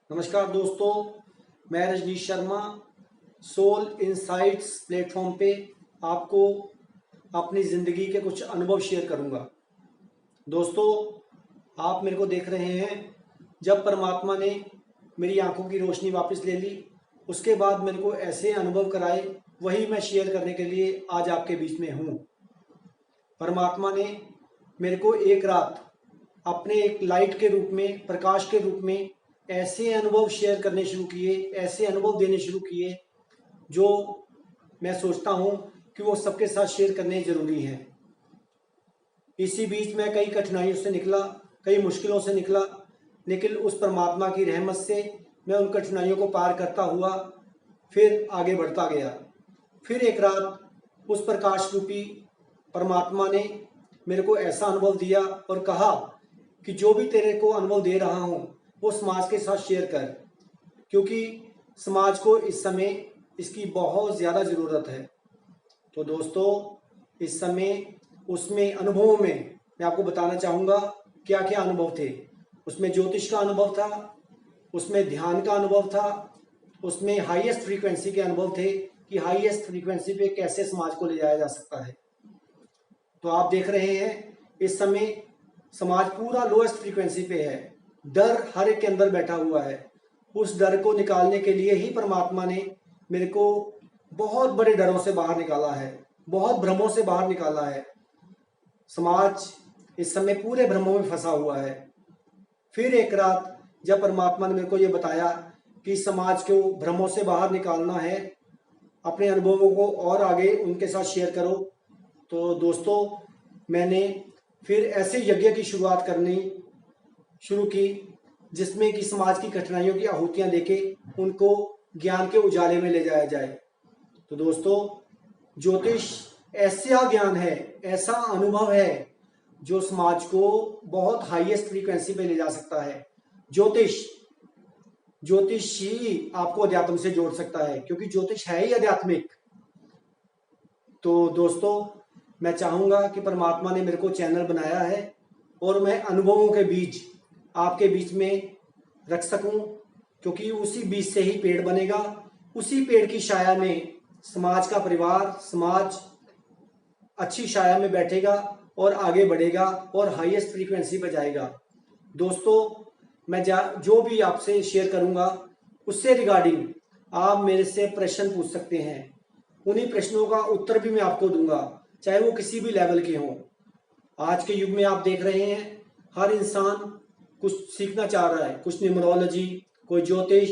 नमस्कार दोस्तों, मैं Rajneesh Sharma soul insights platform पे आपको अपनी ज़िंदगी के कुछ अनुभव शेयर करूंगा। दोस्तों, आप मेरे को देख रहे हैं। जब परमात्मा ने मेरी आंखों की रोशनी वापस ले ली, उसके बाद मेरे को ऐसे अनुभव कराए, वही मैं शेयर करने के लिए आज आपके बीच में हूँ। परमात्मा ने मेरे को एक रात अपने एक लाइट के रूप में, प्रकाश के रूप में ऐसे अनुभव शेयर करने शुरू किए, ऐसे अनुभव देने शुरू किए जो मैं सोचता हूँ कि वो सबके साथ शेयर करने ज़रूरी हैं। इसी बीच मैं कई कठिनाइयों से निकला, कई मुश्किलों से निकला, लेकिन उस परमात्मा की रहमत से मैं उन कठिनाइयों को पार करता हुआ फिर आगे बढ़ता गया। फिर एक रात उस प्रकाश रूपी परमात्मा ने मेरे को ऐसा अनुभव दिया और कहा कि जो भी तेरे को अनुभव दे रहा हूँ वो समाज के साथ शेयर कर, क्योंकि समाज को इस समय इसकी बहुत ज़्यादा ज़रूरत है। तो दोस्तों, इस समय उसमें अनुभवों में मैं आपको बताना चाहूँगा क्या क्या अनुभव थे। उसमें ज्योतिष का अनुभव था, उसमें ध्यान का अनुभव था, उसमें हाईएस्ट फ्रीक्वेंसी के अनुभव थे कि हाईएस्ट फ्रीक्वेंसी पे कैसे समाज को ले जाया जा सकता है। तो आप देख रहे हैं इस समय समाज पूरा लोएस्ट फ्रीक्वेंसी पे है। डर हर एक के अंदर बैठा हुआ है। उस डर को निकालने के लिए ही परमात्मा ने मेरे को बहुत बड़े डरों से बाहर निकाला है, बहुत भ्रमों से बाहर निकाला है। समाज इस समय पूरे भ्रमों में फंसा हुआ है। फिर एक रात जब परमात्मा ने मेरे को ये बताया कि समाज को भ्रमों से बाहर निकालना है, अपने अनुभवों को और आगे उनके साथ शेयर करो, तो दोस्तों मैंने फिर ऐसे यज्ञ की शुरुआत करनी शुरू की जिसमें कि समाज की कठिनाइयों की आहुतियां देके उनको ज्ञान के उजाले में ले जाया जाए। तो दोस्तों, ज्योतिष ऐसा ज्ञान है, ऐसा अनुभव है जो समाज को बहुत हाईएस्ट फ्रीक्वेंसी पे ले जा सकता है। ज्योतिष ज्योतिष ही आपको अध्यात्म से जोड़ सकता है, क्योंकि ज्योतिष है ही आध्यात्मिक। तो दोस्तों, मैं चाहूँगा कि परमात्मा ने मेरे को चैनल बनाया है और मैं अनुभवों के बीज आपके बीच में रख सकूं, क्योंकि उसी बीज से ही पेड़ बनेगा। उसी पेड़ की छाया में समाज का परिवार, समाज अच्छी छाया में बैठेगा और आगे बढ़ेगा और हाईएस्ट फ्रीक्वेंसी पर जाएगा। दोस्तों, मैं जो भी आपसे शेयर करूंगा उससे रिगार्डिंग आप मेरे से प्रश्न पूछ सकते हैं। उन्हीं प्रश्नों का उत्तर भी मैं आपको दूंगा, चाहे वो किसी भी लेवल के हों। आज के युग में आप देख रहे हैं हर इंसान कुछ सीखना चाह रहा है, कुछ न्यूमरोलॉजी, कोई ज्योतिष,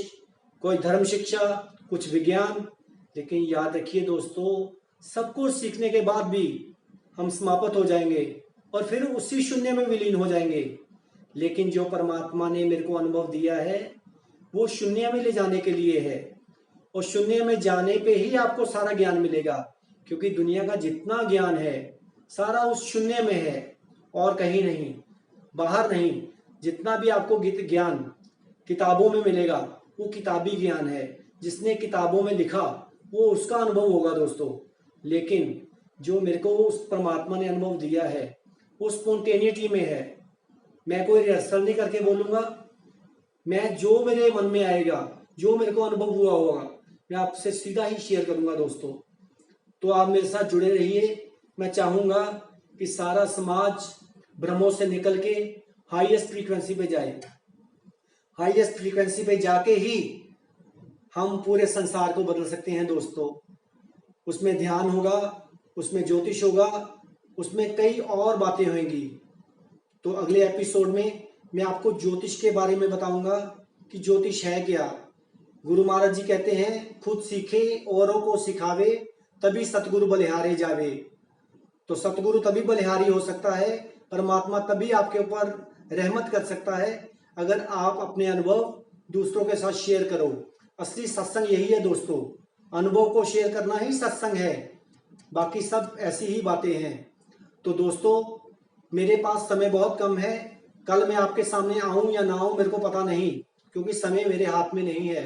कोई धर्म शिक्षा, कुछ विज्ञान। लेकिन याद रखिए दोस्तों, सब कुछ सीखने के बाद भी हम समाप्त हो जाएंगे और फिर उसी शून्य में विलीन हो जाएंगे। लेकिन जो परमात्मा ने मेरे को अनुभव दिया है वो शून्य में ले जाने के लिए है, और शून्य में जाने पे ही आपको सारा ज्ञान मिलेगा, क्योंकि दुनिया का जितना ज्ञान है सारा उस शून्य में है और कहीं नहीं, बाहर नहीं। जितना भी आपको ज्ञान किताबों में मिलेगा वो किताबी ज्ञान है। जिसने किताबों में लिखा वो उसका अनुभव होगा दोस्तों। लेकिन जो मेरे को उस परमात्मा ने अनुभव दिया है वो स्पॉन्टेनिटी में है। मैं कोई रिहर्सल नहीं करके बोलूँगा, मैं जो मेरे मन में आएगा, जो मेरे को अनुभव हुआ होगा, मैं आपसे सीधा ही शेयर करूँगा दोस्तों। तो आप मेरे साथ जुड़े रहिए। मैं चाहूँगा कि सारा समाज भ्रमों से निकल के हाईएस्ट फ्रीक्वेंसी पे जाए। हाईएस्ट फ्रीक्वेंसी पे जाके ही हम पूरे संसार को बदल सकते हैं दोस्तों। उसमें ध्यान होगा, उसमें ज्योतिष होगा, उसमें कई और बातें होंगी। तो अगले एपिसोड में मैं आपको ज्योतिष के बारे में बताऊंगा कि ज्योतिष है क्या। गुरु महाराज जी कहते हैं, खुद सीखे औरों को सिखावे, तभी सतगुरु बलिहारे जावे। तो सतगुरु तभी बलिहारी हो सकता है, परमात्मा तभी आपके ऊपर रहमत कर सकता है अगर आप अपने अनुभव दूसरों के साथ शेयर करो। असली सत्संग यही है दोस्तों, अनुभव को शेयर करना ही सत्संग है, बाकी सब ऐसी ही बातें हैं। तो दोस्तों, मेरे पास समय बहुत कम है। कल मैं आपके सामने आऊं या ना आऊं मेरे को पता नहीं, क्योंकि समय मेरे हाथ में नहीं है।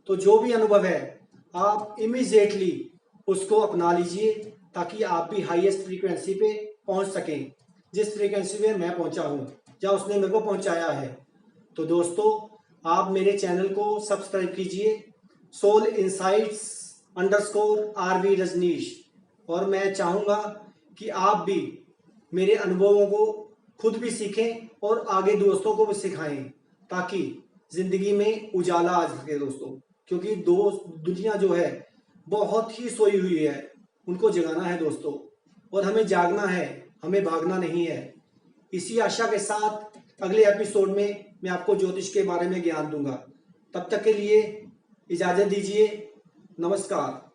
तो जो भी अनुभव है आप इमीडिएटली उसको अपना लीजिए, ताकि आप भी हाईएस्ट फ्रीक्वेंसी पे पहुंच सकें, जिस फ्रीक्वेंसी पे मैं पहुंचा हूं या उसने मेरे को पहुंचाया है। तो दोस्तों, आप मेरे चैनल को सब्सक्राइब कीजिए, सोल इंसाइट्स _RV रजनीश। और मैं चाहूँगा कि आप भी मेरे अनुभवों को खुद भी सीखें और आगे दोस्तों को भी सिखाएं, ताकि ज़िंदगी में उजाला आ सके दोस्तों। क्योंकि दुनिया जो है बहुत ही सोई हुई है, उनको जगाना है दोस्तों, और हमें जागना है, हमें भागना नहीं है। इसी आशा के साथ अगले एपिसोड में मैं आपको ज्योतिष के बारे में ज्ञान दूंगा। तब तक के लिए इजाज़त दीजिए। नमस्कार।